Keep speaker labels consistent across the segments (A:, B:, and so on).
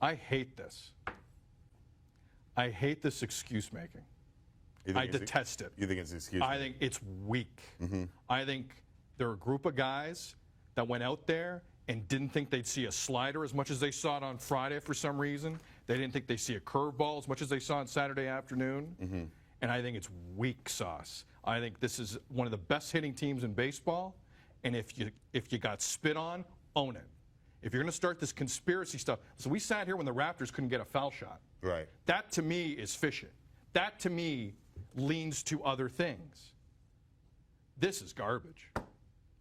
A: I hate this. I hate this excuse making. I detest it.
B: You think it's excuse?
A: I think it's weak. I think there are a group of guys that went out there and didn't think they'd see a slider as much as they saw it on Friday for some reason. They didn't think they'd see a curveball as much as they saw on Saturday afternoon. And I think it's weak sauce. I think this is one of the best hitting teams in baseball. And if you got spit on, own it. If you're going to start this conspiracy stuff, so we sat here when the Raptors couldn't get a foul shot.
B: Right.
A: That to me is fishing. That to me leans to other things. This is garbage.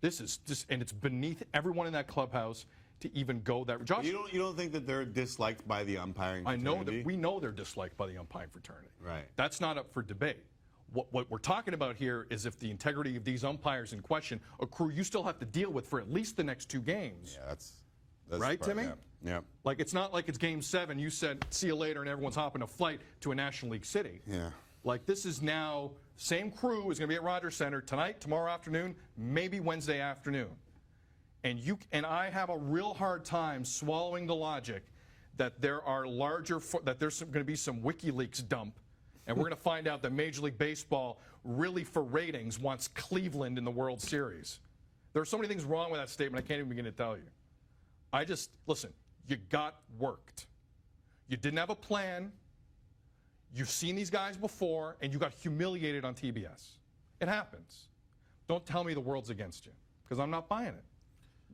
A: This is just, and it's beneath everyone in that clubhouse to even go that. Josh,
B: you don't think that they're disliked by the umpiring fraternity?
A: I know that we know they're disliked by the umpiring fraternity.
B: Right.
A: That's not up for debate. What we're talking about here is if the integrity of these umpires in question accrue, you still have to deal with for at least the next 2 games.
B: Yeah, that's
A: right, Timmy?
B: Yeah.
A: Like, it's not like it's Game 7. You said, see you later, and everyone's hopping a flight to a National League city.
B: Yeah.
A: Like, this is now, same crew is going to be at Rogers Center tonight, tomorrow afternoon, maybe Wednesday afternoon. And I have a real hard time swallowing the logic that there are that there's going to be some WikiLeaks dump, and we're going to find out that Major League Baseball really, for ratings, wants Cleveland in the World Series. There are so many things wrong with that statement, I can't even begin to tell you. Listen, you got worked. You didn't have a plan. You've seen these guys before, and you got humiliated on TBS. It happens. Don't tell me the world's against you, because I'm not buying it.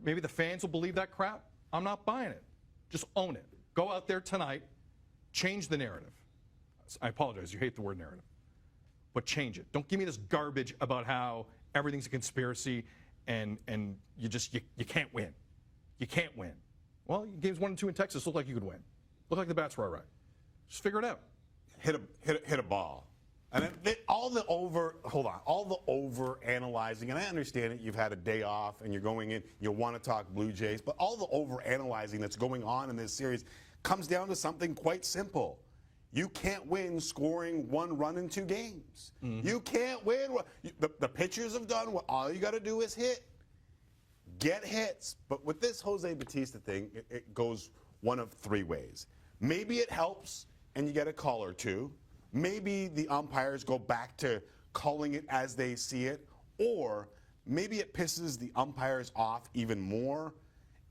A: Maybe the fans will believe that crap. I'm not buying it. Just own it. Go out there tonight, change the narrative. I apologize, you hate the word narrative. But change it. Don't give me this garbage about how everything's a conspiracy and you can't win. You can't win. Well, games 1 and 2 in Texas look like you could win. Look like the bats were all right. Just figure it out.
B: Hit a ball. And all the over analyzing, and I understand it, you've had a day off and you're going in, you want to talk Blue Jays, but all the over analyzing that's going on in this series comes down to something quite simple. You can't win scoring 1 run in 2 games. You can't win. The pitchers have done what all you got to do is hit. Get hits. But with this Jose Bautista thing, it goes one of 3 ways. Maybe it helps and you get a call or 2. Maybe the umpires go back to calling it as they see it, or maybe it pisses the umpires off even more,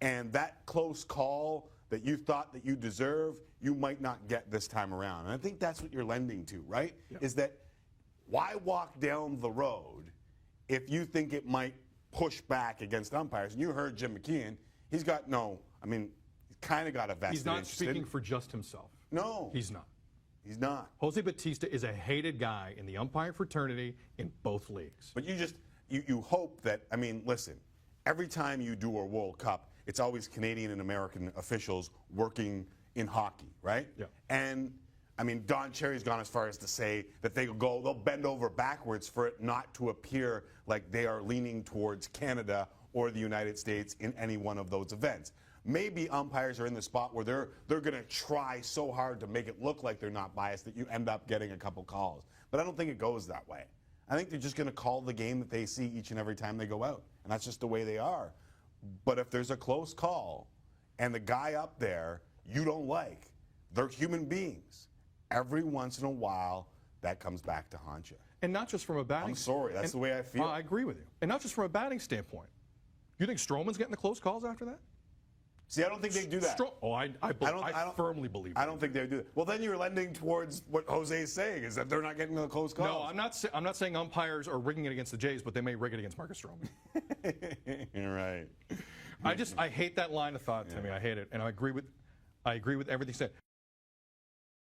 B: and that close call that you thought that you deserve, you might not get this time around. And I think that's what you're lending to, right? Yeah. Is that why walk down the road if you think it might push back against umpires? And you heard Jim McKeon. He's got he's kind of got a vested
A: interest. He's not
B: interest
A: speaking for just himself.
B: No.
A: He's not.
B: He's not.
A: Jose Bautista is a hated guy in the umpire fraternity in both leagues.
B: But you hope that, listen, every time you do a World Cup, it's always Canadian and American officials working in hockey, right?
A: Yeah.
B: And, Don Cherry's gone as far as to say that they'll bend over backwards for it not to appear like they are leaning towards Canada or the United States in any one of those events. Maybe umpires are in the spot where they're going to try so hard to make it look like they're not biased that you end up getting a couple calls. But I don't think it goes that way. I think they're just going to call the game that they see each and every time they go out. And that's just the way they are. But if there's a close call and the guy up there you don't like, they're human beings. Every once in a while, that comes back to haunt you.
A: And not just from a batting
B: standpoint. I'm sorry, that's the way I feel.
A: I agree with you. And not just from a batting standpoint. You think Stroman's getting the close calls after that?
B: See, I don't think they do that.
A: I firmly believe that.
B: I don't think they do that. Well, then you're lending towards what Jose is saying, is that they're not getting the close calls.
A: No, I'm not saying umpires are rigging it against the Jays, but they may rig it against Marcus Stroman.
B: You're right.
A: I hate that line of thought, Timmy. I hate it, and I agree with everything said.